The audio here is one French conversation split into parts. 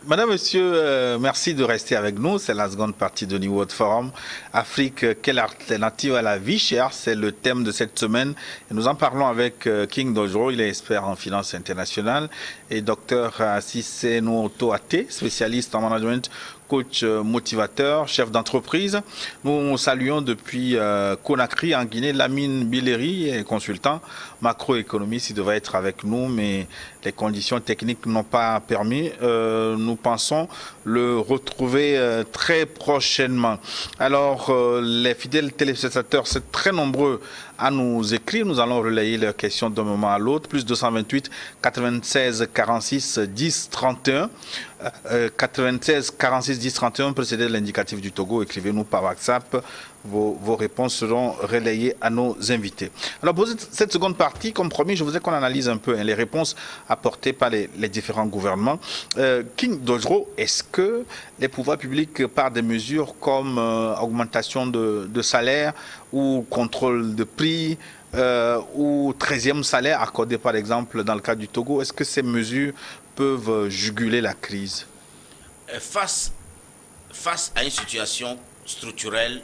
Madame, Monsieur, merci de rester avec nous. C'est la seconde partie de New World Forum. Afrique, quelle alternative à la vie chère? C'est le thème de cette semaine. Et nous en parlons avec King Dojoro, il est expert en finance internationale, et Dr Cissé Nouto Até, spécialiste en management, coach motivateur, chef d'entreprise. Nous saluons depuis Conakry, en Guinée, Lamine Bileri, consultant macroéconomiste. Il devrait être avec nous, mais les conditions techniques n'ont pas permis. Nous pensons le retrouver très prochainement. Alors, les fidèles téléspectateurs, c'est très nombreux à nous écrire. Nous allons relayer leurs questions d'un moment à l'autre. Plus 228 96 46 10 31. 96 46 10 31, précédé de l'indicatif du Togo. Écrivez-nous par WhatsApp. Vos réponses seront relayées à nos invités. Alors, pour cette seconde partie, comme promis, je voudrais qu'on analyse un peu les réponses apportées par les différents gouvernements. King Dojro, est-ce que les pouvoirs publics, par des mesures comme augmentation de salaire ou contrôle de prix, ou 13e salaire accordé par exemple dans le cas du Togo, est-ce que ces mesures peuvent juguler la crise? Face à une situation structurelle,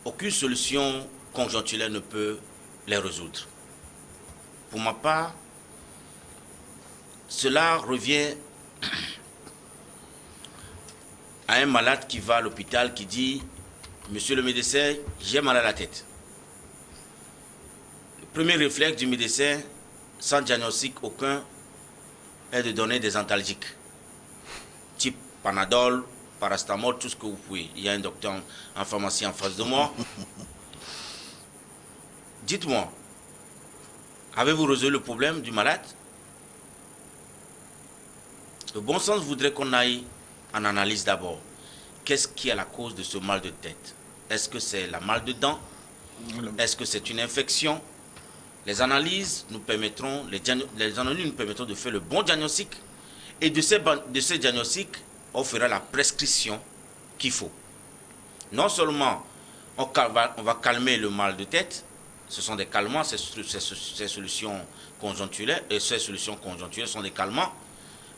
aucune solution conjoncturelle ne peut les résoudre. Pour ma part, cela revient à un malade qui va à l'hôpital qui dit « Monsieur le médecin, j'ai mal à la tête ». Le premier réflexe du médecin, sans diagnostic aucun, est de donner des antalgiques, type Panadol, paracétamol, tout ce que vous pouvez. Il y a un docteur en pharmacie en face de moi. Dites-moi, avez-vous résolu le problème du malade? Le bon sens voudrait qu'on aille en analyse d'abord. Qu'est-ce qui est la cause de ce mal de tête? Est-ce que c'est la mal de dents? Est-ce que c'est une infection? Les analyses nous permettront, de faire le bon diagnostic. Et de ces diagnostics, on fera la prescription qu'il faut. Non seulement on va calmer le mal de tête, ce sont des calmants, ces solutions conjoncturelles, et ces solutions conjoncturelles sont des calmants.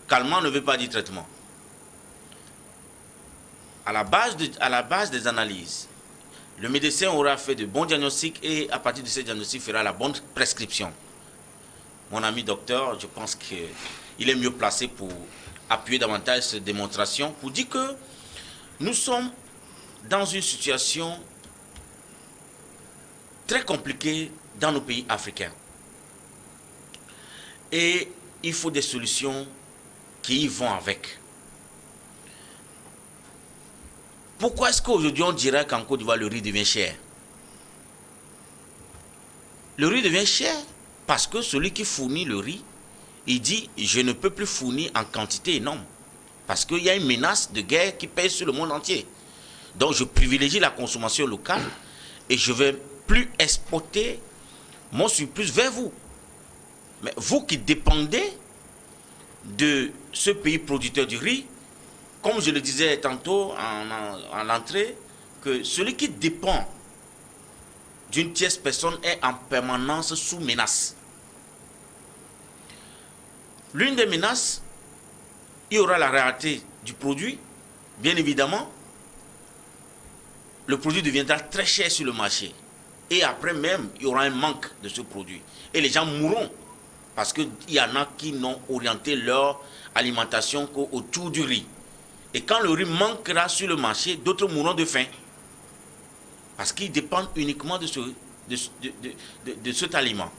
Calmant ne veut pas dire traitement. À la base des analyses, le médecin aura fait de bons diagnostics et à partir de ces diagnostics fera la bonne prescription. Mon ami docteur, je pense qu'il est mieux placé pour appuyer davantage cette démonstration, pour dire que nous sommes dans une situation très compliquée dans nos pays africains. Et il faut des solutions qui y vont avec. Pourquoi est-ce qu'aujourd'hui on dirait qu'en Côte d'Ivoire le riz devient cher? Le riz devient cher parce que celui qui fournit le riz, il dit je ne peux plus fournir en quantité énorme parce qu'il y a une menace de guerre qui pèse sur le monde entier. Donc je privilégie la consommation locale et je ne vais plus exporter mon surplus vers vous. Mais vous qui dépendez de ce pays producteur du riz, comme je le disais tantôt en entrée, que celui qui dépend d'une tierce personne est en permanence sous menace. L'une des menaces, il y aura la rareté du produit, bien évidemment. Le produit deviendra très cher sur le marché. Et après même, il y aura un manque de ce produit. Et les gens mourront parce qu'il y en a qui n'ont orienté leur alimentation qu'autour du riz. Et quand le riz manquera sur le marché, d'autres mourront de faim. Parce qu'ils dépendent uniquement de cet aliment.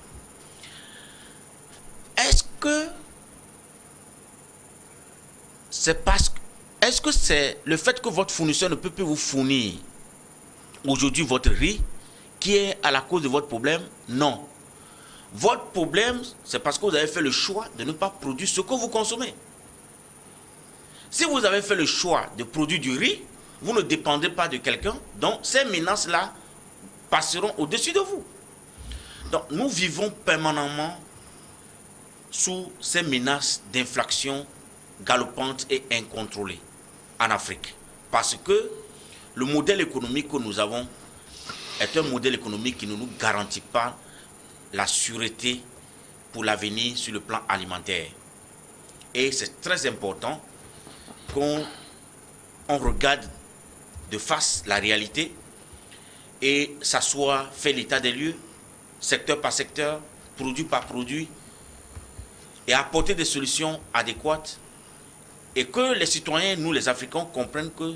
Est-ce que c'est le fait que votre fournisseur ne peut plus vous fournir aujourd'hui votre riz qui est à la cause de votre problème? Non. Votre problème, c'est parce que vous avez fait le choix de ne pas produire ce que vous consommez. Si vous avez fait le choix de produire du riz, vous ne dépendez pas de quelqu'un, donc ces menaces-là passeront au-dessus de vous. Donc nous vivons permanemment sous ces menaces d'inflation galopante et incontrôlée en Afrique. Parce que le modèle économique que nous avons est un modèle économique qui ne nous garantit pas la sûreté pour l'avenir sur le plan alimentaire. Et c'est très important qu'on regarde de face la réalité et s'asseoir, fait l'état des lieux, secteur par secteur, produit par produit, et apporter des solutions adéquates, et que les citoyens, nous les Africains, comprennent que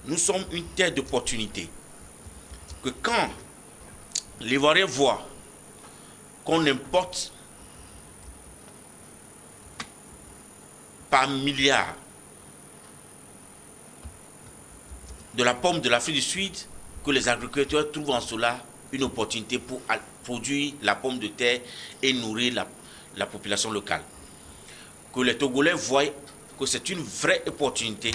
nous sommes une terre d'opportunité. Que quand l'Ivoirien voit qu'on importe par milliards de la pomme de l'Afrique du Sud, que les agriculteurs trouvent en cela une opportunité pour produire la pomme de terre et nourrir la population locale. Que les Togolais voient que c'est une vraie opportunité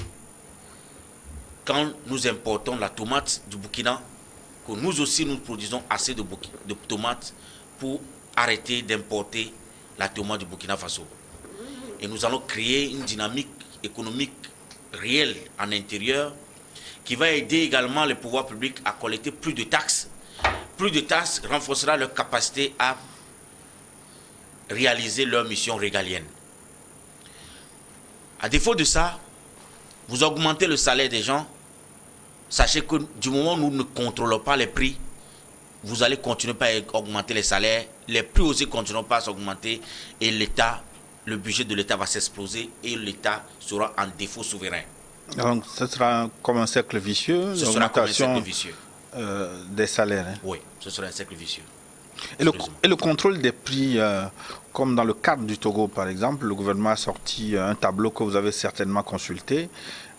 quand nous importons la tomate du Burkina, que nous aussi nous produisons assez de tomates pour arrêter d'importer la tomate du Burkina Faso. Et nous allons créer une dynamique économique réelle en intérieur qui va aider également les pouvoirs publics à collecter plus de taxes. Plus de taxes renforcera leur capacité à réaliser leur mission régalienne. À défaut de ça, vous augmentez le salaire des gens. Sachez que du moment où nous ne contrôlons pas les prix, vous allez continuer à augmenter les salaires. Les prix aussi continueront pas à s'augmenter et l'État, le budget de l'État va s'exploser et l'État sera en défaut souverain. Donc, ce sera comme un cercle vicieux, l'augmentation des salaires. Hein. Oui, ce sera un cercle vicieux. Et le contrôle des prix, comme dans le cadre du Togo par exemple, le gouvernement a sorti un tableau que vous avez certainement consulté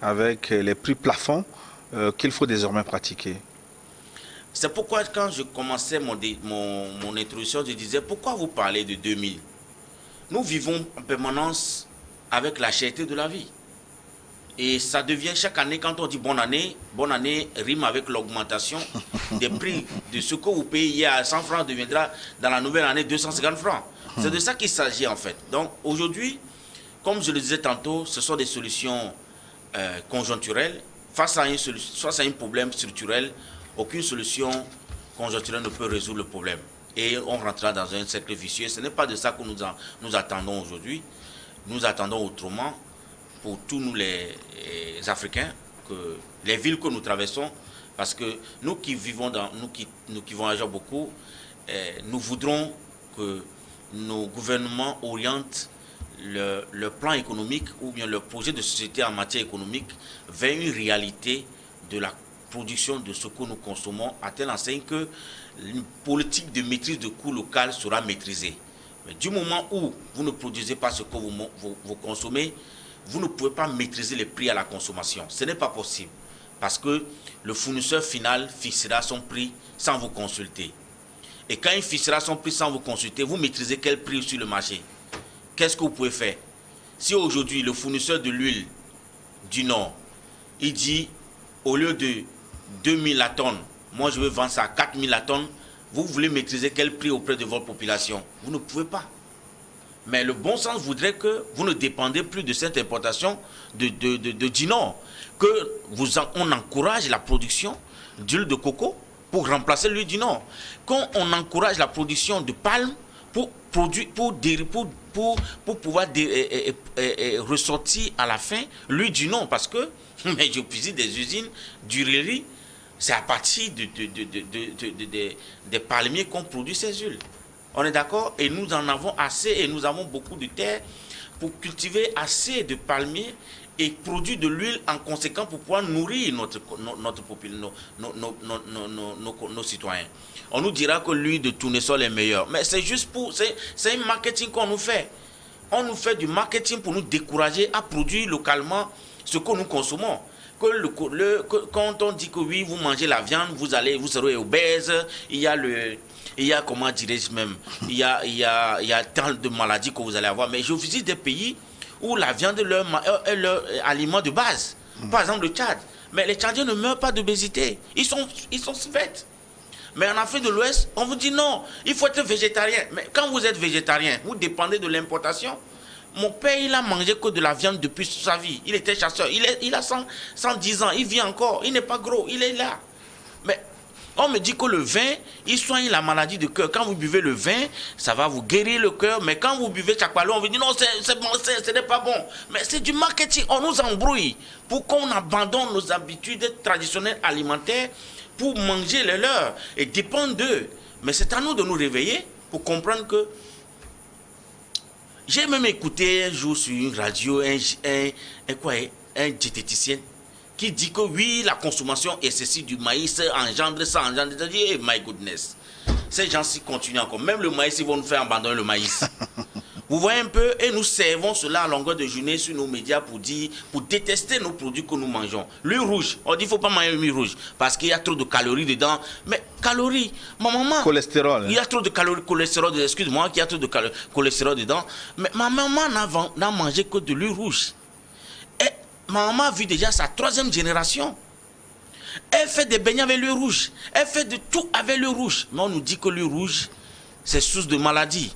avec les prix plafonds qu'il faut désormais pratiquer. C'est pourquoi quand je commençais mon introduction, je disais pourquoi vous parlez de 2000? Nous vivons en permanence avec la cherté de la vie. Et ça devient chaque année, quand on dit bonne année rime avec l'augmentation des prix de ce que vous payez hier à 100 francs deviendra dans la nouvelle année 250 francs. C'est de ça qu'il s'agit en fait. Donc aujourd'hui, comme je le disais tantôt, ce sont des solutions conjoncturelles. Face à un problème structurel, aucune solution conjoncturelle ne peut résoudre le problème. Et on rentrera dans un cercle vicieux. Ce n'est pas de ça que nous attendons aujourd'hui. Nous attendons autrement. Pour tous nous les Africains, que les villes que nous traversons, parce que nous qui vivons nous qui voyageons beaucoup, nous voudrons que nos gouvernements orientent le plan économique ou bien le projet de société en matière économique vers une réalité de la production de ce que nous consommons, à telle enseigne que une politique de maîtrise de coûts local sera maîtrisée. Mais du moment où vous ne produisez pas ce que vous consommez, vous ne pouvez pas maîtriser les prix à la consommation. Ce n'est pas possible. Parce que le fournisseur final fixera son prix sans vous consulter. Et quand il fixera son prix sans vous consulter, vous maîtrisez quel prix sur le marché. Qu'est-ce que vous pouvez faire? Si aujourd'hui le fournisseur de l'huile du Nord, il dit au lieu de 2000 la tonne, moi je veux vendre ça à 4000 la tonne, vous voulez maîtriser quel prix auprès de votre population? Vous ne pouvez pas. Mais le bon sens voudrait que vous ne dépendez plus de cette importation de Dinon, qu'on encourage la production d'huile de coco pour remplacer l'huile du Nord, qu'on encourage la production de palme pour pouvoir ressortir à la fin l'huile du Nord, parce que mais je visite des usines d'huilerie, c'est à partir des palmiers qu'on produit ces huiles. On est d'accord? Et nous en avons assez et nous avons beaucoup de terre pour cultiver assez de palmiers et produire de l'huile en conséquence pour pouvoir nourrir nos citoyens. On nous dira que l'huile de tournesol est meilleure. Mais c'est juste c'est un marketing qu'on nous fait. On nous fait du marketing pour nous décourager à produire localement ce que nous consommons. Quand on dit que oui, vous mangez la viande, vous serez obèse, il y a comment dirais-je même, il y a tant de maladies que vous allez avoir. Mais je visite des pays où la viande est leur aliment de base. Par exemple le Tchad. Mais les Tchadiens ne meurent pas d'obésité. Ils sont svettes. Mais en Afrique de l'Ouest, on vous dit non, il faut être végétarien. Mais quand vous êtes végétarien, vous dépendez de l'importation. Mon père, il a mangé que de la viande depuis sa vie. Il était chasseur. Il a 110 ans. Il vit encore. Il n'est pas gros. Il est là. Mais On me dit que le vin, il soigne la maladie de cœur. Quand vous buvez le vin, ça va vous guérir le cœur. Mais quand vous buvez Chakpalo, on vous dit non, ce n'est pas bon. Mais c'est du marketing. On nous embrouille pour qu'on abandonne nos habitudes traditionnelles alimentaires pour manger les leurs et dépendre d'eux. Mais c'est à nous de nous réveiller pour comprendre que... J'ai même écouté un jour sur une radio un diététicien qui dit que oui, la consommation excessive du maïs engendre ça, engendre ça. Hey, my goodness. Ces gens-ci continuent encore. Même le maïs, ils vont nous faire abandonner le maïs. Vous voyez un peu, et nous servons cela à longueur de journée sur nos médias pour détester nos produits que nous mangeons. L'huile rouge, on dit qu'il ne faut pas manger l'huile rouge parce qu'il y a trop de calories dedans. Mais calories, ma maman... Cholestérol. Il y a trop de calories, cholestérol, excuse-moi, qu'il y a trop de cholestérol dedans. Mais ma maman n'a mangé que de l'huile rouge. Et ma maman a vu déjà sa 3e génération. Elle fait des beignets avec l'huile rouge. Elle fait de tout avec l'huile rouge. Mais on nous dit que l'huile rouge, c'est source de maladie.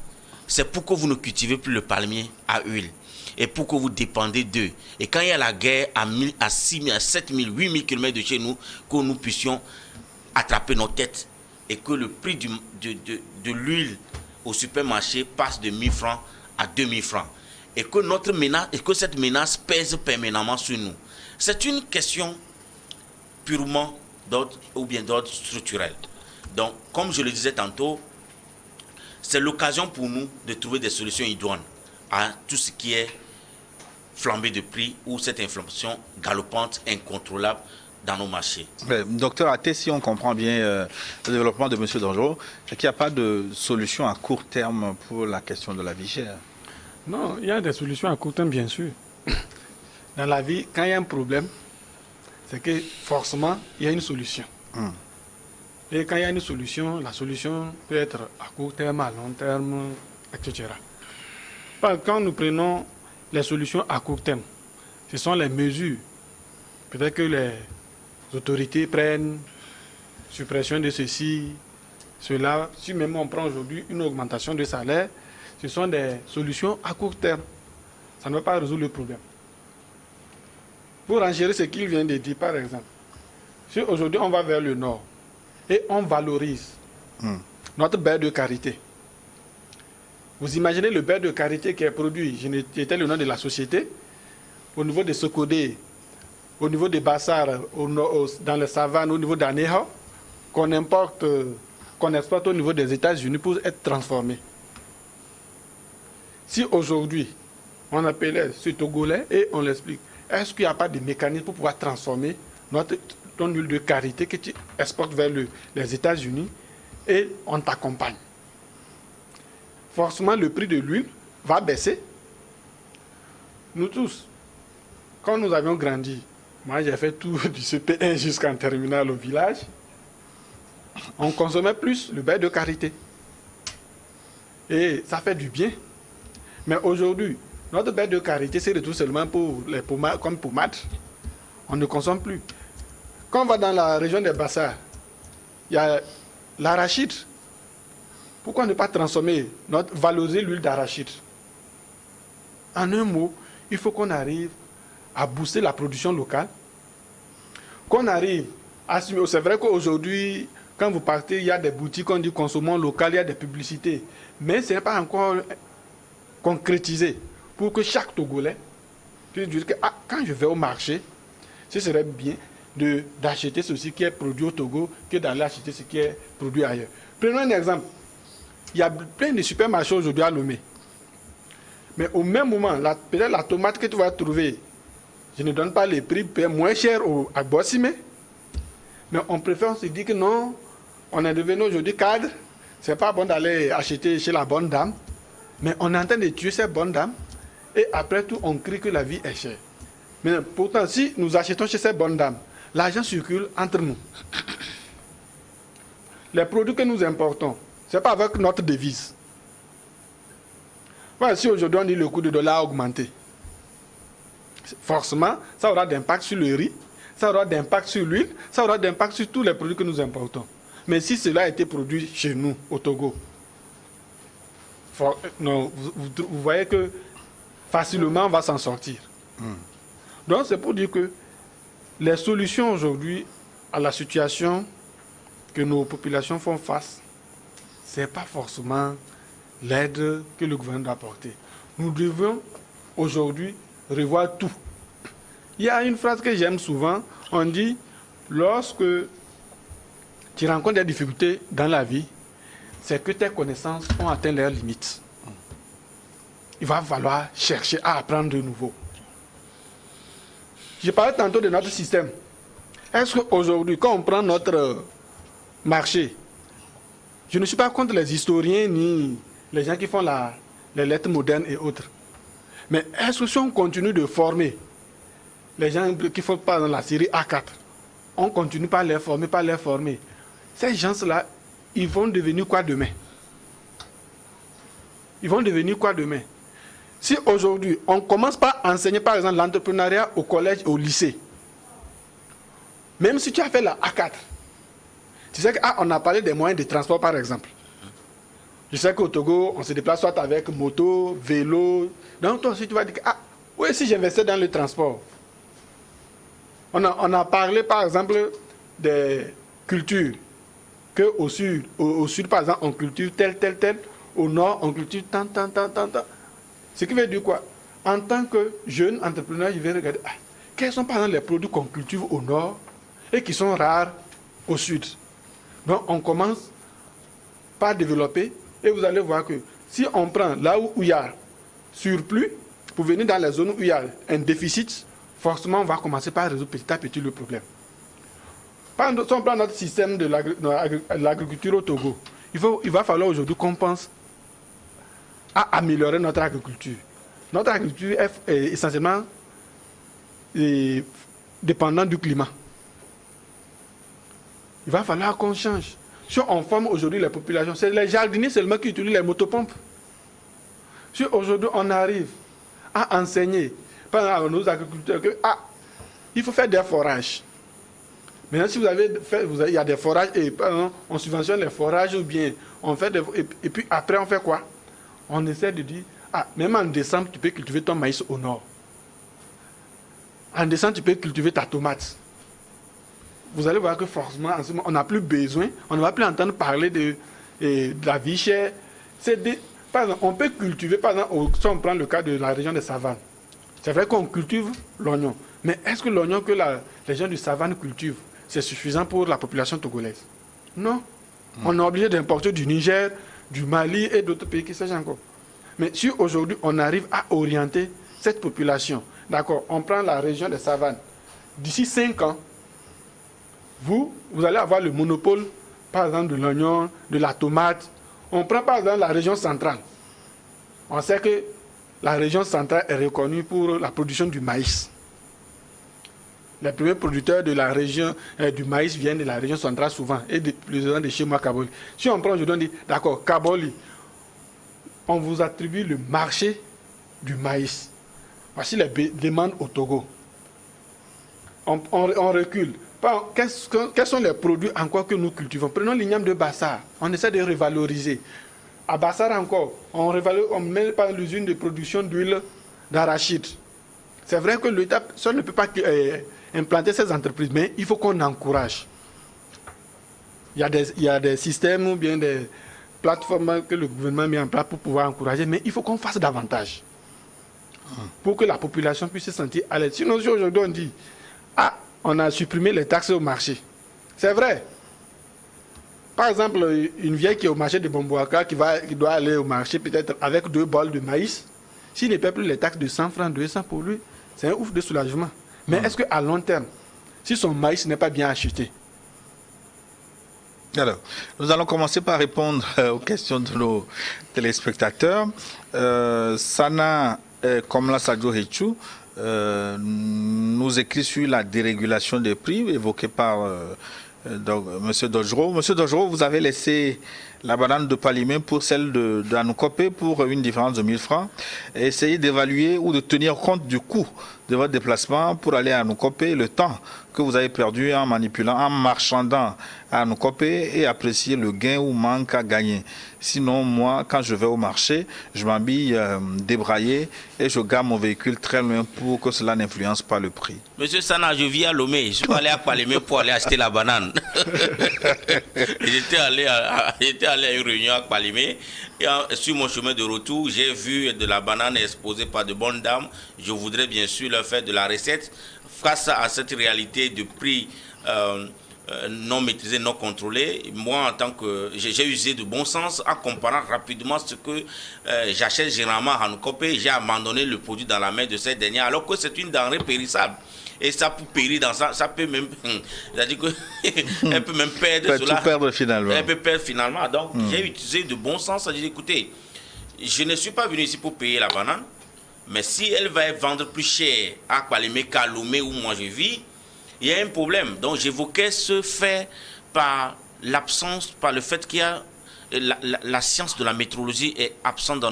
C'est pour que vous ne cultivez plus le palmier à huile. Et pour que vous dépendez d'eux. Et quand il y a la guerre à 6 000, à 7 000, 8 000 km de chez nous, que nous puissions attraper nos têtes. Et que le prix de l'huile au supermarché passe de 1 000 francs à 2 000 francs. Et que cette menace pèse permanemment sur nous. C'est une question purement d'ordre structurel. Donc, comme je le disais tantôt, c'est l'occasion pour nous de trouver des solutions idoines à tout ce qui est flambée de prix ou cette inflation galopante, incontrôlable dans nos marchés. Docteur Até, si on comprend bien le développement de M. Danjou, c'est qu'il n'y a pas de solution à court terme pour la question de la vie chère. Non, il y a des solutions à court terme, bien sûr. Dans la vie, quand il y a un problème, c'est que forcément, il y a une solution. Et quand il y a une solution, la solution peut être à court terme, à long terme, etc. Quand nous prenons les solutions à court terme, ce sont les mesures. Peut-être que les autorités prennent suppression de ceci, cela. Si même on prend aujourd'hui une augmentation de salaire, ce sont des solutions à court terme. Ça ne va pas résoudre le problème. Pour enchérir ce qu'il vient de dire, par exemple, si aujourd'hui on va vers le nord, et on valorise notre beurre de karité. Vous imaginez le beurre de karité qui est produit, j'étais le nom de la société, au niveau de Sokodé, au niveau de Bassar, dans les savanes, au niveau d'Anéha, qu'on exporte au niveau des États-Unis pour être transformé. Si aujourd'hui, on appelait ce Togolais et on l'explique, est-ce qu'il n'y a pas de mécanisme pour pouvoir transformer ton huile de karité que tu exportes vers les États-Unis et on t'accompagne. Forcément, le prix de l'huile va baisser. Nous tous, quand nous avions grandi, moi j'ai fait tout du CP1 jusqu'en terminale au village, on consommait plus le beurre de karité. Et ça fait du bien. Mais aujourd'hui, notre beurre de karité, c'est tout seulement pour les pommades, comme pommade. On ne consomme plus. Quand on va dans la région des Bassars, il y a l'arachide. Pourquoi ne pas transformer, valoriser l'huile d'arachide? En un mot, il faut qu'on arrive à booster la production locale, qu'on arrive à assumer. C'est vrai qu'aujourd'hui, quand vous partez, il y a des boutiques, on dit consommons local, il y a des publicités. Mais ce n'est pas encore concrétisé pour que chaque Togolais puisse dire que quand je vais au marché, ce serait bien d'acheter ceci qui est produit au Togo que d'aller acheter ce qui est produit ailleurs. Prenons un exemple. Il y a plein de supermarchés aujourd'hui à Lomé. Mais au même moment, peut-être la tomate que tu vas trouver, je ne donne pas les prix moins chers à Bossimé. Mais on préfère, on se dit que non, on est devenu aujourd'hui cadre. Ce n'est pas bon d'aller acheter chez la bonne dame. Mais on est en train de tuer cette bonne dame. Et après tout, on crie que la vie est chère. Mais pourtant, si nous achetons chez cette bonne dame, l'argent circule entre nous. Les produits que nous importons, ce n'est pas avec notre devise. Voilà, si aujourd'hui on dit le coût du dollar a augmenté, forcément, ça aura d'impact sur le riz, ça aura d'impact sur l'huile, ça aura d'impact sur tous les produits que nous importons. Mais si cela a été produit chez nous, au Togo, non, vous voyez que facilement on va s'en sortir. Donc c'est pour dire que les solutions aujourd'hui à la situation que nos populations font face, ce n'est pas forcément l'aide que le gouvernement doit apporter. Nous devons aujourd'hui revoir tout. Il y a une phrase que j'aime souvent, on dit, lorsque tu rencontres des difficultés dans la vie, c'est que tes connaissances ont atteint leurs limites. Il va falloir chercher à apprendre de nouveau. Je parlais tantôt de notre système. Est-ce qu'aujourd'hui, quand on prend notre marché, je ne suis pas contre les historiens ni les gens qui font les lettres modernes et autres. Mais est-ce que si on continue de former les gens qui font pas dans la série A4, on continue par les former, ces gens-là, ils vont devenir quoi demain? Ils vont devenir quoi demain? Si aujourd'hui, on commence par enseigner, par exemple, l'entrepreneuriat au collège et au lycée, même si tu as fait la A4, tu sais qu'on a parlé des moyens de transport, par exemple. Je sais qu'au Togo, on se déplace soit avec moto, vélo. Donc toi aussi, tu vas dire, oui, si j'investais dans le transport. On a parlé, par exemple, des cultures. Qu'au sud, au sud, par exemple, on cultive tel. Au nord, on cultive tant. Ce qui veut dire quoi? En tant que jeune entrepreneur, je vais regarder, quels sont, par exemple, les produits qu'on cultive au nord et qui sont rares au sud. Donc, on commence par développer et vous allez voir que si on prend là où il y a surplus, pour venir dans les zones où il y a un déficit, forcément, on va commencer par résoudre petit à petit le problème. Si on prend notre système de l'agriculture au Togo, il va falloir aujourd'hui qu'on pense à améliorer notre agriculture. Notre agriculture est essentiellement dépendante du climat. Il va falloir qu'on change. Si on forme aujourd'hui les populations, c'est les jardiniers seulement qui utilisent les motopompes. Si aujourd'hui on arrive à enseigner à nos agriculteurs que il faut faire des forages. Maintenant, si vous avez fait, il y a des forages et on subventionne les forages ou bien on fait et puis après on fait quoi? On essaie de dire même en décembre tu peux cultiver ton maïs au nord. En décembre tu peux cultiver ta tomate. Vous allez voir que forcément en ce moment, on n'a plus besoin, on ne va plus entendre parler de la vie chère. Par exemple, on peut cultiver, par exemple, si on prend le cas de la région des savanes, c'est vrai qu'on cultive l'oignon, mais est-ce que l'oignon que les gens du savane cultivent, c'est suffisant pour la population togolaise? Non. On est obligé d'importer du Niger, du Mali et d'autres pays qui sachent encore. Mais si aujourd'hui on arrive à orienter cette population, d'accord, on prend la région des savanes, d'ici 5 ans, vous allez avoir le monopole, par exemple, de l'oignon, de la tomate. On prend par exemple la région centrale. On sait que la région centrale est reconnue pour la production du maïs. Les premiers producteurs de la région du maïs viennent de la région centrale souvent et de chez moi, Kaboli. Si on prend aujourd'hui, on dit, d'accord, Kaboli, on vous attribue le marché du maïs. Voici les demandes au Togo. On recule. Quels sont les produits encore que nous cultivons? Prenons l'igname de Bassar. On essaie de revaloriser. À Bassar encore, on met par l'usine de production d'huile d'arachide. C'est vrai que l'État seul ne peut pas implanter ces entreprises, mais il faut qu'on encourage. Il y a des systèmes ou bien des plateformes que le gouvernement met en place pour pouvoir encourager, mais il faut qu'on fasse davantage pour que la population puisse se sentir à l'aise. Sinon, si aujourd'hui on dit, on a supprimé les taxes au marché. C'est vrai. Par exemple, une vieille qui est au marché de Bombouaka, qui doit aller au marché peut-être avec 2 bols de maïs, s'il ne paie plus les taxes de 100 francs, 200 pour lui, c'est un ouf de soulagement. Mais est-ce qu'à long terme, si son maïs n'est pas bien acheté? Alors, nous allons commencer par répondre aux questions de nos téléspectateurs. Sana Komla Sadio Hichou nous écrit sur la dérégulation des prix évoquée par M. Dojro. Monsieur Dojro, vous avez laissé la banane de Palimé pour celle d'Anoukopé pour une différence de 1000 francs. Et essayez d'évaluer ou de tenir compte du coût de votre déplacement pour aller à Anoukopé, le temps que vous avez perdu en manipulant, en marchandant à Anoukopé et apprécier le gain ou manque à gagner. Sinon, moi, quand je vais au marché, je m'habille débraillé et je gare mon véhicule très loin pour que cela n'influence pas le prix. Monsieur Sana, je vis à Lomé. Je suis allé à Palimé pour aller acheter la banane. J'étais allé à une réunion à Palimé. Et sur mon chemin de retour, j'ai vu de la banane exposée par de bonnes dames. Je voudrais bien sûr leur faire de la recette. Face à cette réalité de prix non maîtrisé, non contrôlé, moi en tant que j'ai usé de bon sens en comparant rapidement ce que j'achète généralement à Anoukopé, j'ai abandonné le produit dans la main de cette dernière alors que c'est une denrée périssable. Et ça peut périr dans ça peut même, c'est-à-dire que elle peut même perdre cela. Tout perdre finalement. Elle peut perdre finalement. Donc j'ai utilisé de bon sens, c'est-à-dire écoutez, je ne suis pas venu ici pour payer la banane, mais si elle va vendre plus cher à Palimé qu'à Lomé où moi je vis, il y a un problème. Donc j'évoquais ce fait par l'absence, par le fait qu'il y a la science de la météorologie est absente dans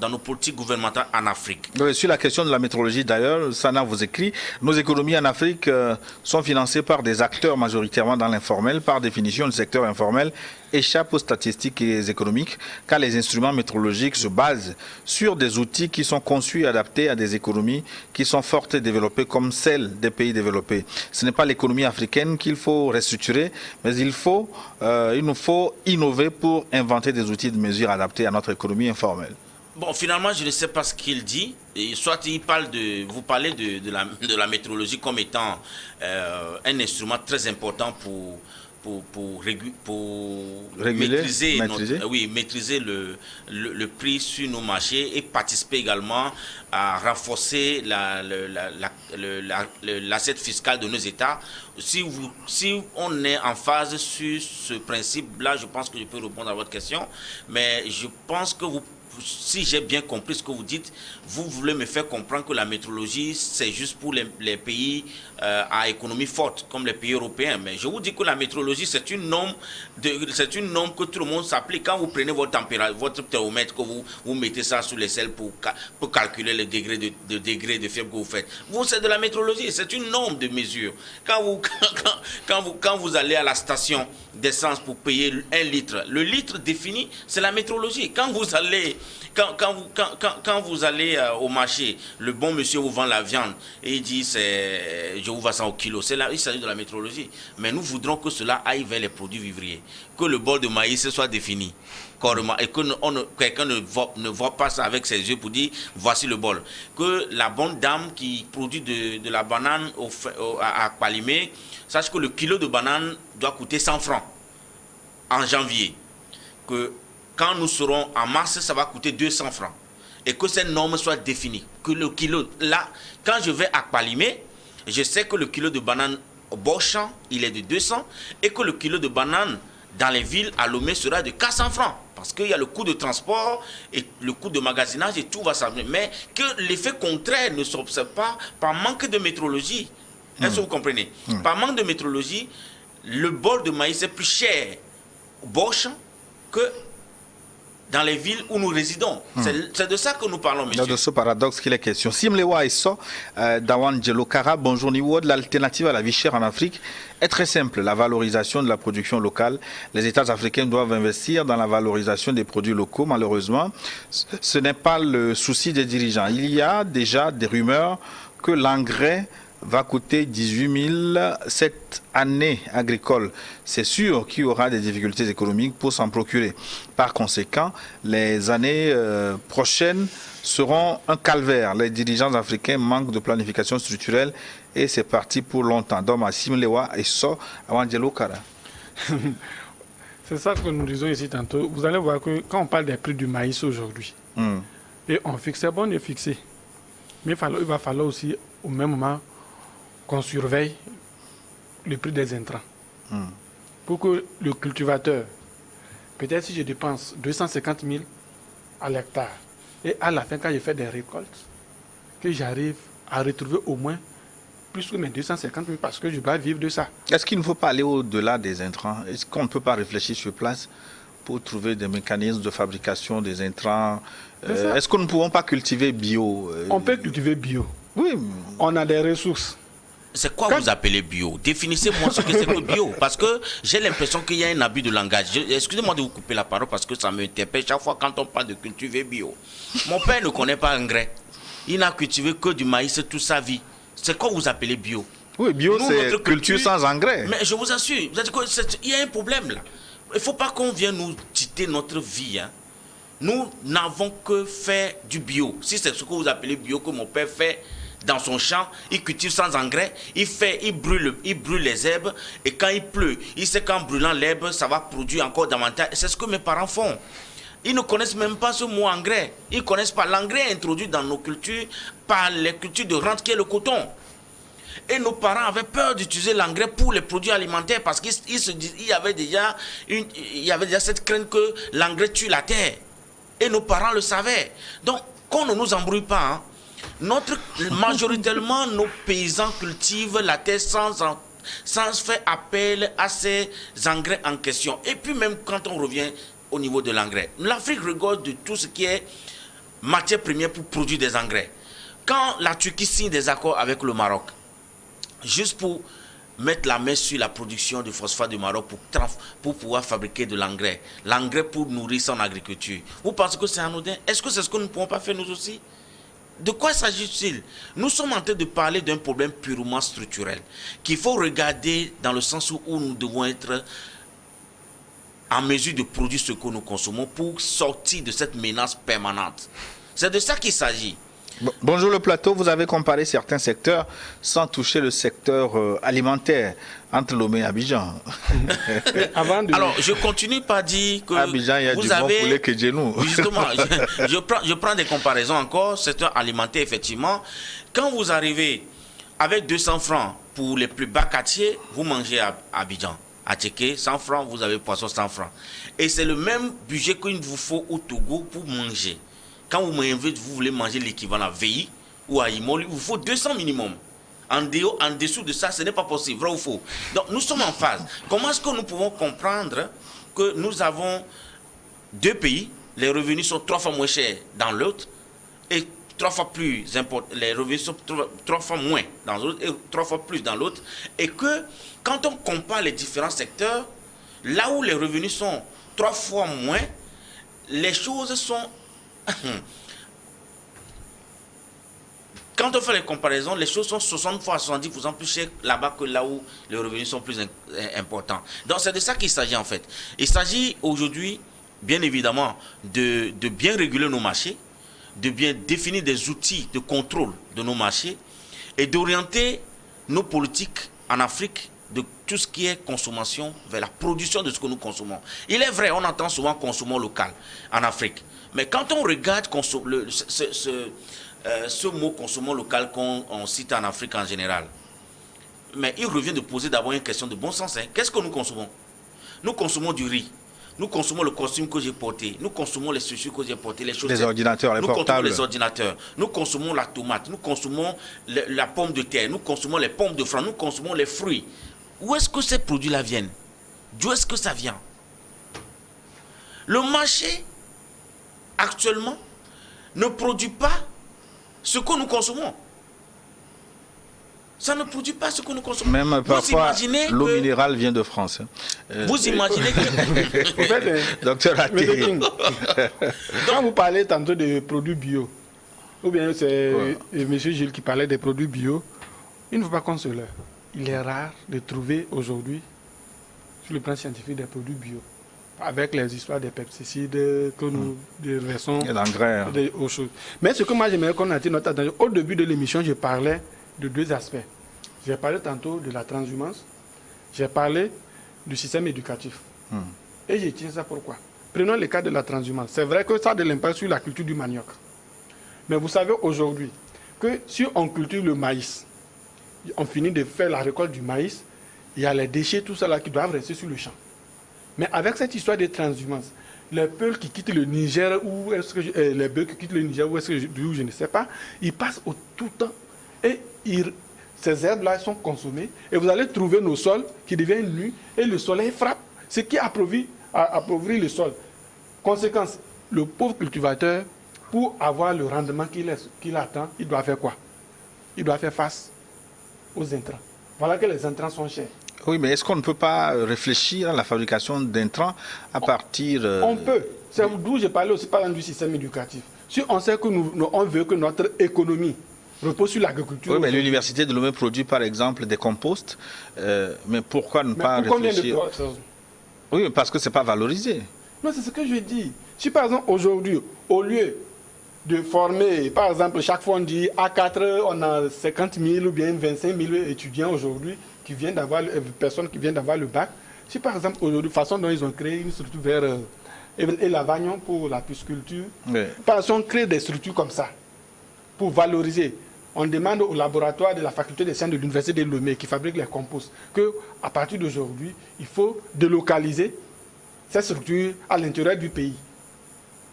nos politiques gouvernementales en Afrique. Oui, sur la question de la météorologie d'ailleurs, Sana vous écrit, nos économies en Afrique sont financées par des acteurs majoritairement dans l'informel. Par définition, le secteur informel échappe aux statistiques économiques car les instruments météorologiques se basent sur des outils qui sont conçus et adaptés à des économies qui sont fortes et développées comme celles des pays développés. Ce n'est pas l'économie africaine qu'il faut restructurer, mais il nous faut innover pour inventer des outils de mesure adaptés à notre économie informelle. Bon, finalement, je ne sais pas ce qu'il dit. Et soit vous parlez de la météorologie comme étant un instrument très important pour maîtriser le prix sur nos marchés et participer également à renforcer l'assiette fiscale de nos États. Si on est en phase sur ce principe-là, je pense que je peux répondre à votre question. Mais je pense que si j'ai bien compris ce que vous dites, vous voulez me faire comprendre que la météorologie, c'est juste pour les pays à économie forte, comme les pays européens. Mais je vous dis que la météorologie, c'est une norme que tout le monde s'applique. Quand vous prenez votre température, votre thermomètre, que vous mettez ça sous l'aisselle pour calculer le degré de fièvre que vous faites. C'est de la météorologie, c'est une norme de mesure. Quand vous allez à la station d'essence pour payer 1 litre, le litre défini, c'est la météorologie. Quand vous allez au marché, le bon monsieur vous vend la viande et il dit je vous vends ça au kilo. Il s'agit de la météorologie. Mais nous voudrons que cela aille vers les produits vivriers. Que le bol de maïs soit défini correctement et que quelqu'un ne voit pas ça avec ses yeux pour dire voici le bol. Que la bonne dame qui produit de la banane à Palimé sache que le kilo de banane doit coûter 100 francs en janvier. Que quand nous serons en mars, ça va coûter 200 francs. Et que cette norme soit définie. Que le kilo, là, quand je vais à Palimé, je sais que le kilo de banane au Beauchamp, il est de 200. Et que le kilo de banane dans les villes à Lomé sera de 400 francs. Parce qu'il y a le coût de transport et le coût de magasinage et tout va s'amener. Mais que l'effet contraire ne s'observe pas par manque de météorologie. Est-ce que vous comprenez? Par manque de météorologie, le bol de maïs est plus cher au Beauchamp que dans les villes où nous résidons. C'est de ça que nous parlons, monsieur. De ce paradoxe qu'il est question. Simlewa Isso, Dawan Djelokara, bonjour Niwod. L'alternative à la vie chère en Afrique est très simple. La valorisation de la production locale. Les États africains doivent investir dans la valorisation des produits locaux. Malheureusement, ce n'est pas le souci des dirigeants. Il y a déjà des rumeurs que l'engrais va coûter 18 000 cette année agricole. C'est sûr qu'il y aura des difficultés économiques pour s'en procurer. Par conséquent, les années prochaines seront un calvaire. Les dirigeants africains manquent de planification structurelle et c'est parti pour longtemps. Donc, Massim Lewa et So, Awandjelo Kara. C'est ça que nous disons ici tantôt. Vous allez voir que quand on parle des prix du maïs aujourd'hui, et on fixe, c'est bon de fixer. Mais il va falloir aussi, au même moment, qu'on surveille le prix des intrants. Pour que le cultivateur, peut-être si je dépense 250 000 à l'hectare, et à la fin, quand je fais des récoltes, que j'arrive à retrouver au moins plus que mes 250 000 parce que je dois vivre de ça. Est-ce qu'il ne faut pas aller au-delà des intrants? Est-ce qu'on ne peut pas réfléchir sur place pour trouver des mécanismes de fabrication des intrants? Est-ce que nous ne pouvons pas cultiver bio? On peut cultiver bio. Oui. On a des ressources. C'est quoi vous appelez bio? Définissez-moi ce que c'est que bio. Parce que j'ai l'impression qu'il y a un abus de langage. Excusez-moi de vous couper la parole parce que ça m'interpelle chaque fois quand on parle de cultiver bio. Mon père ne connaît pas engrais. Il n'a cultivé que du maïs toute sa vie. C'est quoi vous appelez bio? Oui, bio, Nous, c'est notre culture sans engrais. Mais je vous assure, il y a un problème là. Il ne faut pas qu'on vienne nous dicter notre vie. Hein. Nous n'avons que faire du bio. Si c'est ce que vous appelez bio que mon père fait dans son champ, il cultive sans engrais, il brûle les herbes, et quand il pleut, il sait qu'en brûlant l'herbe, ça va produire encore davantage. C'est ce que mes parents font. Ils ne connaissent même pas ce mot engrais. Ils ne connaissent pas l'engrais introduit dans nos cultures par les cultures de rente qui est le coton. Et nos parents avaient peur d'utiliser l'engrais pour les produits alimentaires parce qu'il y avait déjà cette crainte que l'engrais tue la terre. Et nos parents le savaient. Donc, qu'on ne nous embrouille pas. Hein. Majoritairement, nos paysans cultivent la terre sans faire appel à ces engrais en question. Et puis même quand on revient au niveau de l'engrais, l'Afrique regorge de tout ce qui est matière première pour produire des engrais. Quand la Turquie signe des accords avec le Maroc, juste pour mettre la main sur la production de phosphate du Maroc pour pouvoir fabriquer de l'engrais. L'engrais pour nourrir son agriculture. Vous pensez que c'est anodin? Est-ce que c'est ce que nous ne pouvons pas faire nous aussi? De quoi s'agit-il? Nous sommes en train de parler d'un problème purement structurel qu'il faut regarder dans le sens où nous devons être en mesure de produire ce que nous consommons pour sortir de cette menace permanente. C'est de ça qu'il s'agit. Bonjour le plateau, vous avez comparé certains secteurs sans toucher le secteur alimentaire entre Lomé et Abidjan. Alors, je continue par dire que Abidjan, il y a du bon poulet que chez nous. Justement, je prends des comparaisons encore, secteur alimentaire effectivement. Quand vous arrivez avec 200 francs pour les plus bas quartiers, vous mangez à Abidjan. À Tchéké, 100 francs, vous avez poisson 100 francs. Et c'est le même budget qu'il vous faut au Togo pour manger. Quand vous voulez manger l'équivalent à VI ou à Imol, il vous faut 200 minimum. En dessous de ça, ce n'est pas possible, vrai ou faux? Donc nous sommes en phase. Comment est-ce que nous pouvons comprendre que nous avons deux pays, les revenus sont 3 fois moins chers dans l'autre et 3 fois plus importants, les revenus sont 3 fois moins dans l'autre et 3 fois plus dans l'autre, et que quand on compare les différents secteurs, là où les revenus sont 3 fois moins, les choses sont... Quand on fait les comparaisons, les choses sont 60 fois 70% plus chères là-bas que là où les revenus sont plus importants. Donc c'est de ça qu'il s'agit en fait. Il s'agit aujourd'hui, bien évidemment, de bien réguler nos marchés, de bien définir des outils de contrôle de nos marchés et d'orienter nos politiques en Afrique de tout ce qui est consommation vers la production de ce que nous consommons. Il est vrai, on entend souvent consommons local en Afrique. Mais quand on regarde ce mot consommons local qu'on cite en Afrique en général, mais il revient de poser d'abord une question de bon sens. Hein. Qu'est-ce que nous consommons? Nous consommons du riz. Nous consommons le costume que j'ai porté. Nous consommons les chaussures que j'ai portées. Les ordinateurs, les portables. Nous consommons les ordinateurs. Nous consommons la tomate. Nous consommons la pomme de terre. Nous consommons les pommes de franc. Nous consommons les fruits. Où est-ce que ces produits-là viennent? D'où est-ce que ça vient? Le marché, actuellement, ne produit pas ce que nous consommons. Ça ne produit pas ce que nous consommons. Même parfois, l'eau minérale vient de France. Vous imaginez que... Docteur Até. Quand vous parlez tantôt de produits bio, ou bien c'est M. Gilles qui parlait des produits bio, il ne faut pas qu'on se leurre. Il est rare de trouver aujourd'hui, sur le plan scientifique, des produits bio. Avec les histoires des pesticides que nous versons aux choses. Mais ce que moi j'aimerais qu'on attire notre attention, au début de l'émission, je parlais de 2 aspects. J'ai parlé tantôt de la transhumance, j'ai parlé du système éducatif. Et je tiens ça pourquoi? Prenons le cas de la transhumance. C'est vrai que ça a de l'impact sur la culture du manioc. Mais vous savez aujourd'hui que si on cultive le maïs, on finit de faire la récolte du maïs, il y a les déchets, tout ça là qui doivent rester sur le champ. Mais avec cette histoire de transhumance, les peuples qui quittent le Niger, ou est-ce que les bœufs qui quittent le Niger, ou est-ce que je ne sais pas, ils passent tout le temps et ces herbes-là sont consommées et vous allez trouver nos sols qui deviennent nus et le soleil frappe, ce qui appauvrit le sol. Conséquence, le pauvre cultivateur, pour avoir le rendement qu'il attend, il doit faire quoi? Il doit faire face aux intrants. Voilà que les intrants sont chers. Oui, mais est-ce qu'on ne peut pas réfléchir à la fabrication d'intrants à partir... On peut. C'est d'où j'ai parlé aussi par exemple du système éducatif. Si on sait que on veut que notre économie repose sur l'agriculture... Oui, mais l'université de Lomé produit par exemple des composts. Mais pourquoi ne pas réfléchir... Oui, parce que ce n'est pas valorisé. Non, c'est ce que je dis. Si par exemple aujourd'hui, au lieu de former, par exemple, chaque fois on dit A4, on a 50 000 ou bien 25 000 étudiants aujourd'hui qui viennent d'avoir, personnes qui viennent d'avoir le bac. Si par exemple aujourd'hui, de façon dont ils ont créé une structure vers et Lavagnon pour la pisciculture, Oui. par exemple, on crée des structures comme ça pour valoriser. On demande au laboratoire de la faculté des sciences de l'université de Lomé qui fabrique les composts qu'à partir d'aujourd'hui, il faut délocaliser ces structures à l'intérieur du pays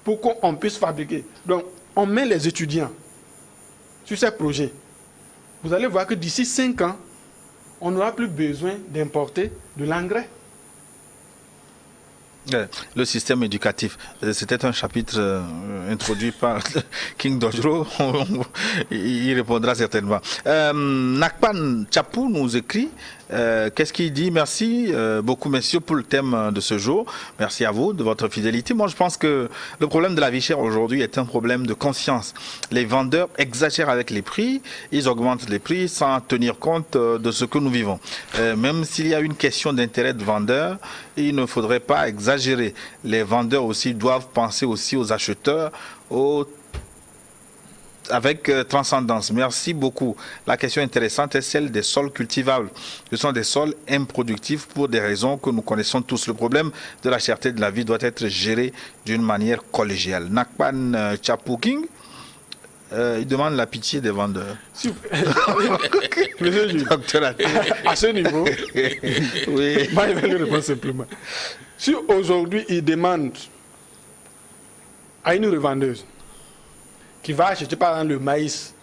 pour qu'on puisse fabriquer. Donc, on met les étudiants sur ces projets. Vous allez voir que d'ici 5 ans, on n'aura plus besoin d'importer de l'engrais. Le système éducatif, c'était un chapitre introduit par King Dojro. Il répondra certainement. Nakpan Chapou nous écrit, qu'est-ce qu'il dit? Merci beaucoup, messieurs, pour le thème de ce jour. Merci à vous de votre fidélité. Moi, je pense que le problème de la vie chère aujourd'hui est un problème de conscience. Les vendeurs exagèrent avec les prix, ils augmentent les prix sans tenir compte de ce que nous vivons. Même s'il y a une question d'intérêt de vendeur, il ne faudrait pas exagérer. Les vendeurs aussi doivent penser aussi aux acheteurs, avec transcendance. Merci beaucoup. La question intéressante est celle des sols cultivables. Ce sont des sols improductifs pour des raisons que nous connaissons tous. Le problème de la cherté de la vie doit être géré d'une manière collégiale. Nakpan Chapouking, il demande la pitié des vendeurs. Monsieur Jules, à ce niveau, Oui. moi, je vais lui répondre simplement. Si aujourd'hui, il demande à une revendeuse qui va acheter par exemple le maïs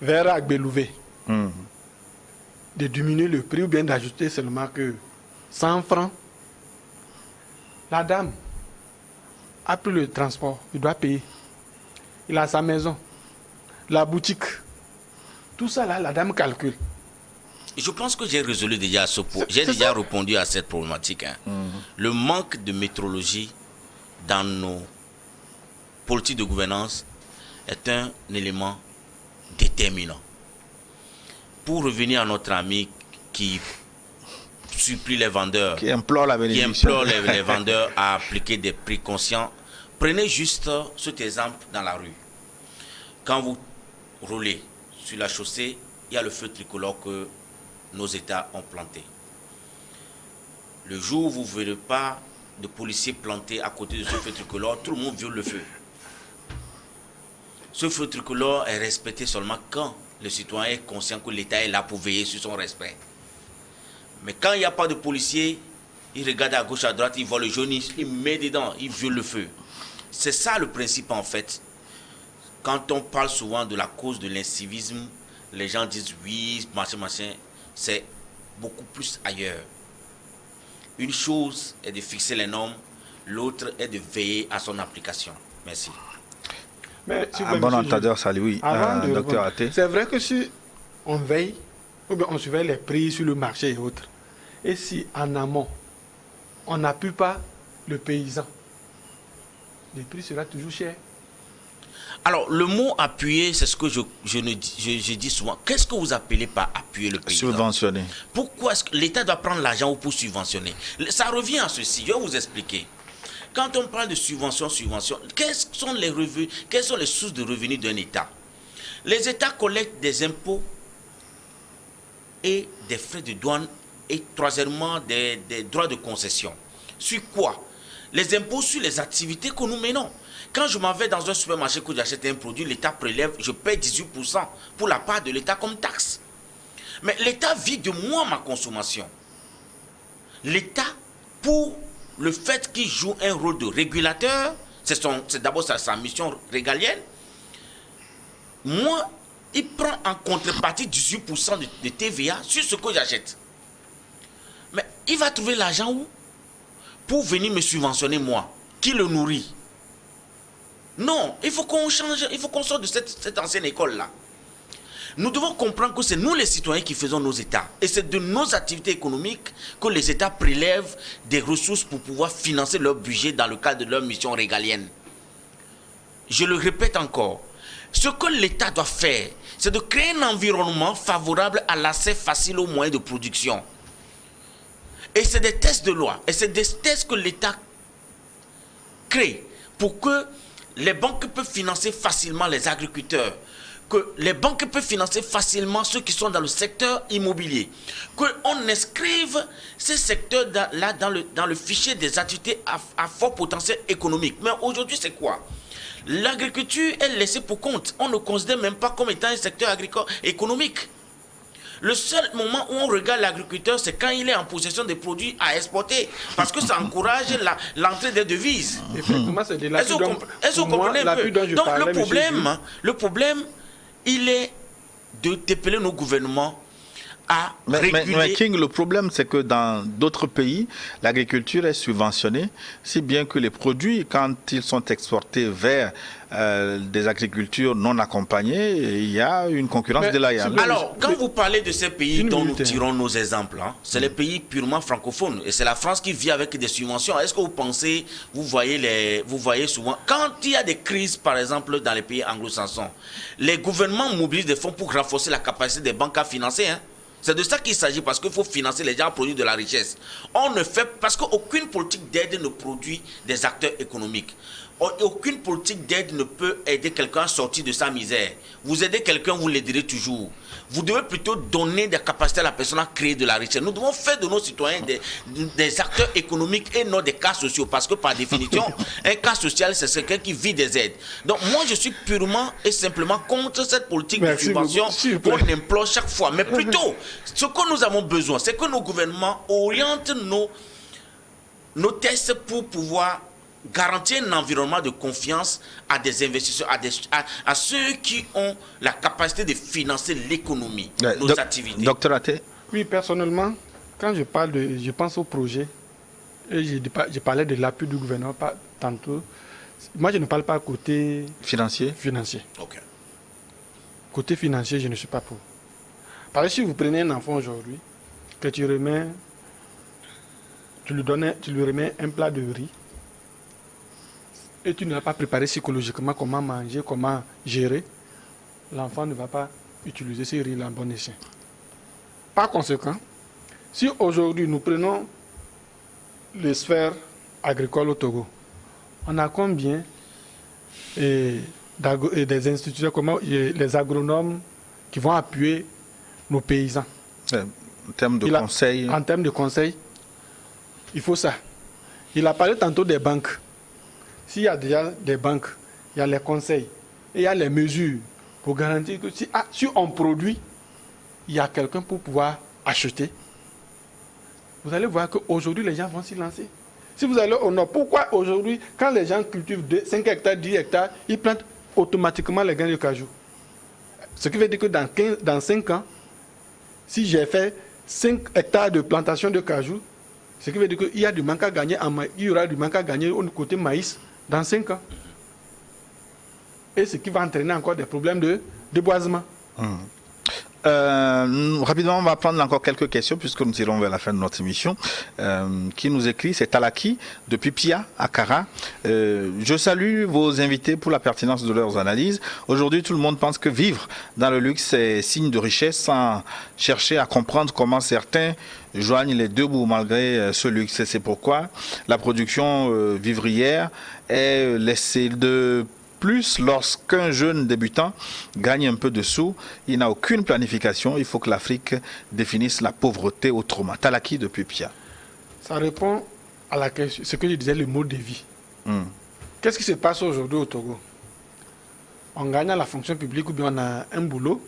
vers Agbelouvé de diminuer le prix ou bien d'ajouter seulement que 100 francs, la dame a pris le transport, il doit payer. Il a sa maison, la boutique. Tout ça là, la dame calcule. Je pense que j'ai résolu déjà ce point. J'ai déjà répondu à cette problématique. Le manque de métrologie dans nos politiques de gouvernance est un élément déterminant. Pour revenir à notre ami qui supplie les vendeurs, Qui implore la bénédiction. les vendeurs à appliquer des prix conscients, prenez juste cet exemple dans la rue. Quand vous roulez sur la chaussée, il y a le feu tricolore que nos États ont planté. Le jour où vous ne verrez pas de policiers plantés à côté de ce feu tricolore, tout le monde viole le feu. Ce feu tricolore est respecté seulement quand le citoyen est conscient que l'État est là pour veiller sur son respect. Mais quand il n'y a pas de policiers, il regarde à gauche, à droite, il voit le jaune, il met dedans, il viole le feu. C'est ça le principe en fait. Quand on parle souvent de la cause de l'incivisme, les gens disent oui, machin, c'est beaucoup plus ailleurs. Une chose est de fixer les normes, l'autre est de veiller à son application. Merci. Mais, si Un bon entendeur, salut, oui. Docteur Athé. C'est vrai que si on veille, ou bien on surveille les prix sur le marché et autres, et si en amont, on n'appuie pas le paysan, le prix sera toujours cher. Alors, le mot appuyer, c'est ce que je dis souvent. Qu'est-ce que vous appelez par appuyer le paysan? Subventionné. Pourquoi est-ce que l'État doit prendre l'argent pour subventionner? Ça revient à ceci, je vais vous expliquer. Quand on parle de subvention, quels sont les revenus, quelles sont les sources de revenus d'un État? Les États collectent des impôts et des frais de douane et troisièmement des droits de concession. Sur quoi? Les impôts sur les activités que nous menons. Quand je m'en vais dans un supermarché que j'achète un produit, l'État prélève, je paie 18% pour la part de l'État comme taxe. Mais l'État vit de moi ma consommation. L'État, pour le fait qu'il joue un rôle de régulateur, c'est d'abord sa mission régalienne. Moi, il prend en contrepartie 18% de TVA sur ce que j'achète. Mais il va trouver l'argent où? Pour venir me subventionner moi, qui le nourrit. Non, il faut qu'on change, il faut qu'on sorte de cette ancienne école-là. Nous devons comprendre que c'est nous les citoyens qui faisons nos États. Et c'est de nos activités économiques que les États prélèvent des ressources pour pouvoir financer leur budget dans le cadre de leur mission régalienne. Je le répète encore, ce que l'État doit faire, c'est de créer un environnement favorable à l'accès facile aux moyens de production. Et c'est des tests de loi, et c'est des tests que l'État crée pour que les banques peuvent financer facilement les agriculteurs, que les banques peuvent financer facilement ceux qui sont dans le secteur immobilier, qu'on inscrive ces secteurs-là dans le fichier des activités à fort potentiel économique. Mais aujourd'hui, c'est quoi? L'agriculture est laissée pour compte. On ne considère même pas comme étant un secteur agricole économique. Le seul moment où on regarde l'agriculteur, c'est quand il est en possession des produits à exporter. Parce que ça encourage l'entrée des devises. Effectivement, c'est de Est-ce que vous comprenez un peu? Donc le problème, il est de dépeler nos gouvernements à réguler. Mais King, le problème, c'est que dans d'autres pays, l'agriculture est subventionnée, si bien que les produits, quand ils sont exportés vers des agricultures non accompagnées, il y a une concurrence déloyale. Alors, quand vous parlez de ces pays dont nous tirons nos exemples, c'est les pays purement francophones. Et c'est la France qui vit avec des subventions. Est-ce que vous pensez, vous voyez souvent, quand il y a des crises, par exemple, dans les pays anglo-saxons, les gouvernements mobilisent des fonds pour renforcer la capacité des banques à financer. C'est de ça qu'il s'agit, parce qu'il faut financer les gens à produire de la richesse. On ne fait, parce qu'aucune politique d'aide ne produit des acteurs économiques. Aucune politique d'aide ne peut aider quelqu'un à sortir de sa misère. Vous aidez quelqu'un, vous l'aiderez toujours. Vous devez plutôt donner des capacités à la personne à créer de la richesse. Nous devons faire de nos citoyens des acteurs économiques et non des cas sociaux. Parce que par définition, un cas social, c'est quelqu'un qui vit des aides. Donc moi, je suis purement et simplement contre cette politique de subvention qu'on implore chaque fois. Mais plutôt, ce que nous avons besoin, c'est que nos gouvernements orientent nos tests pour pouvoir garantir un environnement de confiance à des investisseurs, à ceux qui ont la capacité de financer l'économie, nos activités. Docteur Athé? Oui, personnellement, quand je pense au projet, et je parlais de l'appui du gouvernement tantôt, moi je ne parle pas côté financier. Okay. Côté financier, je ne suis pas pour. Parce que si vous prenez un enfant aujourd'hui, que tu lui remets un plat de riz, et tu ne l'as pas préparé psychologiquement comment manger, comment gérer, l'enfant ne va pas utiliser ce riz en bon escient. Par conséquent, si aujourd'hui nous prenons les sphères agricoles au Togo, on a combien des institutions, les agronomes qui vont appuyer nos paysans? En termes de conseil. En termes de conseil, il faut ça. Il a parlé tantôt des banques. S'il y a déjà des banques, il y a les conseils et il y a les mesures pour garantir que si on produit, il y a quelqu'un pour pouvoir acheter. Vous allez voir qu'aujourd'hui, les gens vont s'y lancer. Si vous allez au nord, pourquoi aujourd'hui, quand les gens cultivent 5 hectares, 10 hectares, ils plantent automatiquement les grains de cajou? Ce qui veut dire que dans 5 ans, si j'ai fait 5 hectares de plantation de cajou, ce qui veut dire qu'il y a du manque à gagner il y aura du manque à gagner au côté maïs dans 5 ans. Et ce qui va entraîner encore des problèmes de déboisement. Rapidement, on va prendre encore quelques questions puisque nous tirons vers la fin de notre émission. Qui nous écrit, c'est Talaki depuis Pia, à Kara. Je salue vos invités pour la pertinence de leurs analyses. Aujourd'hui, tout le monde pense que vivre dans le luxe est signe de richesse sans chercher à comprendre comment certains joignent les deux bouts malgré ce luxe. C'est pourquoi la production vivrière est laissée de plus lorsqu'un jeune débutant gagne un peu de sous, il n'a aucune planification. Il faut que l'Afrique définisse la pauvreté autrement. Talaki depuis Pia. Ça répond à la question, ce que je disais, le mode de vie. Qu'est-ce qui se passe aujourd'hui au Togo? On gagne à la fonction publique ou bien on a un boulot.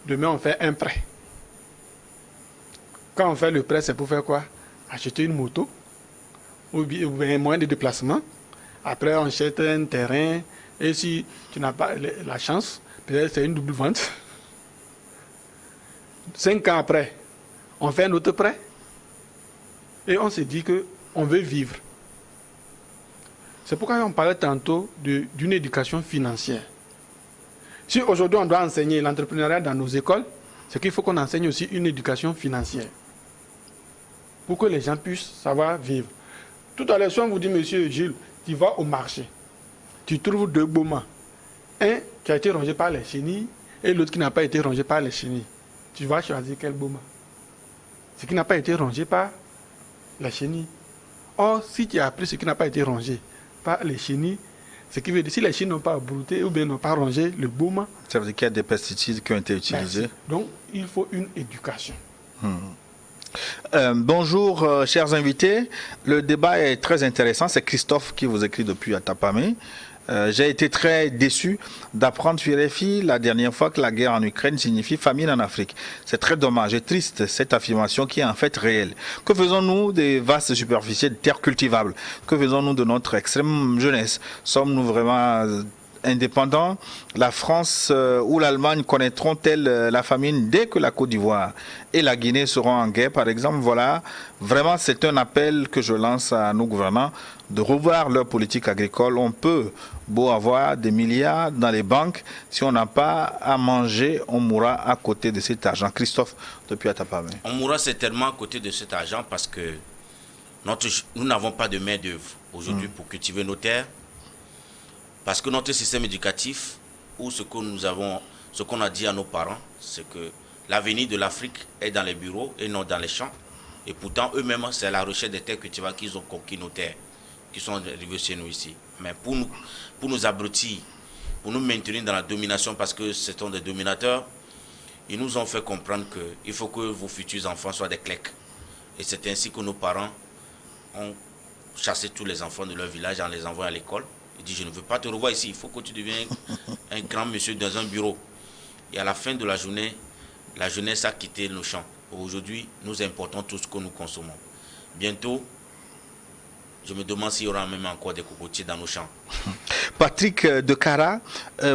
Demain, on fait un prêt. Quand on fait le prêt, c'est pour faire quoi? Acheter une moto ou bien un moyen de déplacement. Après, on achète un terrain. Et si tu n'as pas la chance, peut-être c'est une double vente. 5 ans après, on fait un autre prêt et on se dit qu'on veut vivre. C'est pourquoi on parlait tantôt d'une éducation financière. Si aujourd'hui on doit enseigner l'entrepreneuriat dans nos écoles, c'est qu'il faut qu'on enseigne aussi une éducation financière pour que les gens puissent savoir vivre. Tout à l'heure, si on vous dit, monsieur Gilles, tu vas au marché, tu trouves 2 baumas, un qui a été rongé par les chenilles et l'autre qui n'a pas été rongé par les chenilles. Tu vas choisir quel bauma? Ce qui n'a pas été rongé par les chenilles. Or, si tu as pris ce qui n'a pas été rongé par les chenilles, ce qui veut dire si les chenilles n'ont pas brouté ou bien n'ont pas rongé le bauma, Ça veut dire qu'il y a des pesticides qui ont été utilisés. merci. Donc, il faut une éducation. Bonjour, chers invités. Le débat est très intéressant. C'est Christophe qui vous écrit depuis Atapamé. J'ai été très déçu d'apprendre sur RFI la dernière fois que la guerre en Ukraine signifie famine en Afrique. C'est très dommage et triste cette affirmation qui est en fait réelle. Que faisons-nous des vastes superficies de terres cultivables? Que faisons-nous de notre extrême jeunesse? Sommes-nous vraiment indépendants? La France ou l'Allemagne connaîtront-elles la famine dès que la Côte d'Ivoire et la Guinée seront en guerre, par exemple? Voilà, vraiment c'est un appel que je lance à nos gouvernants de revoir leur politique agricole. On peut beau avoir des milliards dans les banques, si on n'a pas à manger, on mourra à côté de cet argent. Christophe, depuis Atapamé. On mourra certainement à côté de cet argent parce que nous n'avons pas de main-d'œuvre aujourd'hui pour cultiver nos terres. Parce que notre système éducatif, ou ce qu'on a dit à nos parents, c'est que l'avenir de l'Afrique est dans les bureaux et non dans les champs. Et pourtant, eux-mêmes, c'est à la recherche des terres cultivables qu'ils ont conquis nos terres, qui sont arrivés chez nous ici. Mais pour nous abrutir, pour nous maintenir dans la domination, parce que ce sont des dominateurs, ils nous ont fait comprendre qu'il faut que vos futurs enfants soient des clèques. Et c'est ainsi que nos parents ont chassé tous les enfants de leur village en les envoyant à l'école. Il dit, je ne veux pas te revoir ici, il faut que tu deviennes un grand monsieur dans un bureau. Et à la fin de la journée, la jeunesse a quitté nos champs. Aujourd'hui, nous importons tout ce que nous consommons. Bientôt, je me demande s'il y aura même encore des cocotiers dans nos champs. Patrick de Cara,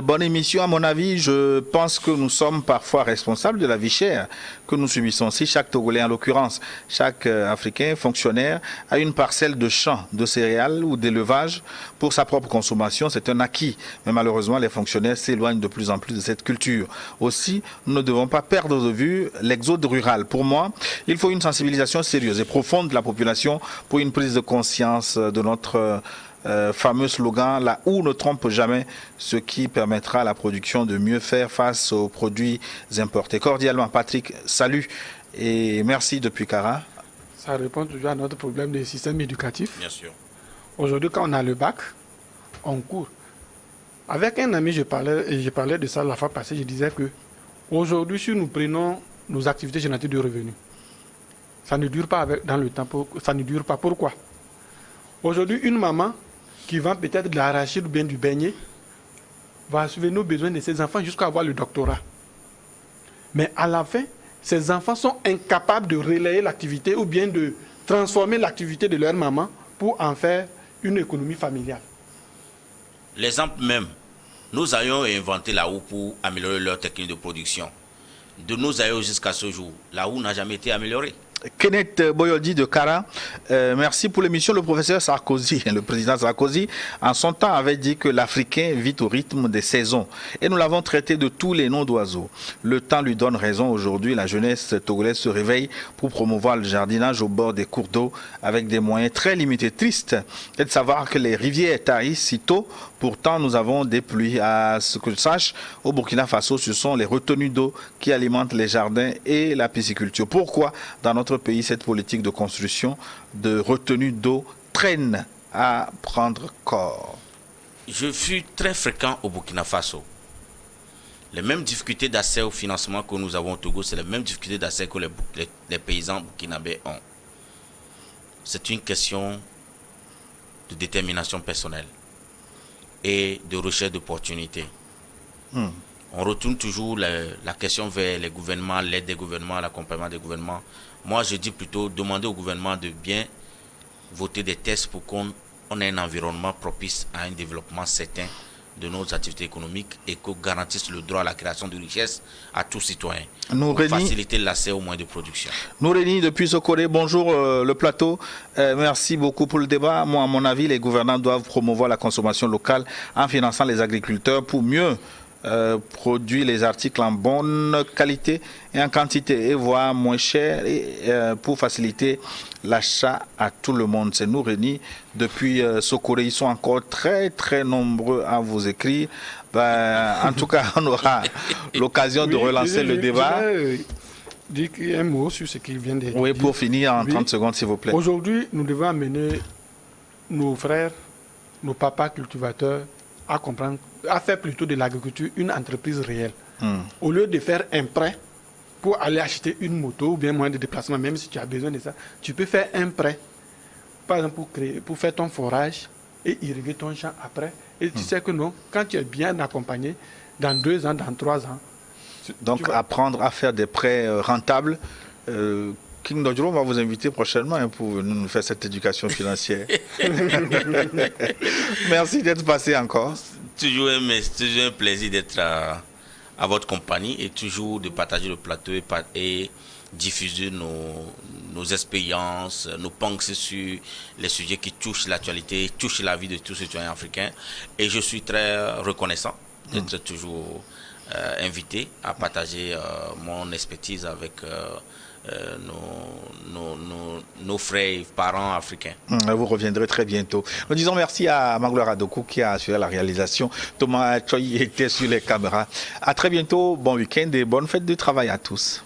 bonne émission. À mon avis, je pense que nous sommes parfois responsables de la vie chère que nous subissons. Si chaque Togolais, en l'occurrence, chaque Africain fonctionnaire a une parcelle de champs, de céréales ou d'élevage pour sa propre consommation, c'est un acquis. Mais malheureusement, les fonctionnaires s'éloignent de plus en plus de cette culture. Aussi, nous ne devons pas perdre de vue l'exode rural. Pour moi, il faut une sensibilisation sérieuse et profonde de la population pour une prise de conscience de notre fameux slogan, la houe ne trompe jamais, ce qui permettra à la production de mieux faire face aux produits importés. Cordialement, Patrick, salut et merci depuis Cara. Ça répond toujours à notre problème des systèmes éducatifs. Bien sûr. Aujourd'hui, quand on a le bac, on court. Avec un ami, je parlais de ça la fois passée, je disais que aujourd'hui, si nous prenons nos activités génératives de revenus, ça ne dure pas dans le temps. Ça ne dure pas. Pourquoi? Aujourd'hui, une maman qui vend peut-être de l'arachide ou bien du beignet va assurer nos besoins de ses enfants jusqu'à avoir le doctorat. Mais à la fin, ces enfants sont incapables de relayer l'activité ou bien de transformer l'activité de leur maman pour en faire une économie familiale. L'exemple même, nos aïeux ont inventé la houe pour améliorer leur technique de production. De nos aïeux jusqu'à ce jour, la houe n'a jamais été améliorée. Kenneth Boyoldi de Cara, merci pour l'émission. Le professeur Sarkozy, le président Sarkozy, en son temps avait dit que l'Africain vit au rythme des saisons. Et nous l'avons traité de tous les noms d'oiseaux. Le temps lui donne raison. Aujourd'hui, la jeunesse togolaise se réveille pour promouvoir le jardinage au bord des cours d'eau avec des moyens très limités. Triste est de savoir que les rivières tarissent si tôt. Pourtant, nous avons des pluies. À ce que je sache, au Burkina Faso, ce sont les retenues d'eau qui alimentent les jardins et la pisciculture. Pourquoi, dans notre pays, cette politique de construction de retenue d'eau traîne à prendre corps? Je fus très fréquent au Burkina Faso. Les mêmes difficultés d'accès au financement que nous avons au Togo, c'est les mêmes difficultés d'accès que les paysans burkinabés ont. C'est une question de détermination personnelle et de recherche d'opportunités. On retourne toujours la question vers les gouvernements, l'aide des gouvernements, l'accompagnement des gouvernements. Moi, je dis plutôt demander au gouvernement de bien voter des tests pour qu'on ait un environnement propice à un développement certain de nos activités économiques et que garantissent le droit à la création de richesses à tous citoyens. Nous Pour faciliter l'accès aux moyens de production. Noureni depuis Sokoré, bonjour le plateau. Merci beaucoup pour le débat. Moi, à mon avis, les gouvernants doivent promouvoir la consommation locale en finançant les agriculteurs pour mieux produire les articles en bonne qualité et en quantité et voire moins cher pour faciliter l'achat à tout le monde. C'est Noureni depuis Sokoré. Ils sont encore très très nombreux à vous écrire. En tout cas, on aura l'occasion de relancer le débat. Dire un mot sur ce qu'il vient de dire. Oui, pour finir en 30 secondes, s'il vous plaît. Aujourd'hui, nous devons amener nos frères, nos papas cultivateurs à comprendre, à faire plutôt de l'agriculture une entreprise réelle. Au lieu de faire un prêt pour aller acheter une moto ou bien moyen de déplacement, même si tu as besoin de ça, tu peux faire un prêt, par exemple pour faire ton forage et irriguer ton champ après. Et tu sais que non, quand tu es bien accompagné, dans 2 ans, dans 3 ans. Donc apprendre à faire des prêts rentables. King Dodjoro va vous inviter prochainement pour nous faire cette éducation financière. Merci d'être passé encore. Toujours un plaisir d'être à votre compagnie et toujours de partager le plateau et diffuser nos expériences, nos pensées sur les sujets qui touchent l'actualité, touchent la vie de tous les citoyens africains. Et je suis très reconnaissant d'être toujours invité à partager mon expertise avec nos frères et parents africains. Vous reviendrez très bientôt. Nous disons merci à Magloire Adokou qui a assuré la réalisation. Thomas Choi était sur les caméras. À très bientôt, bon week-end et bonne fête de travail à tous.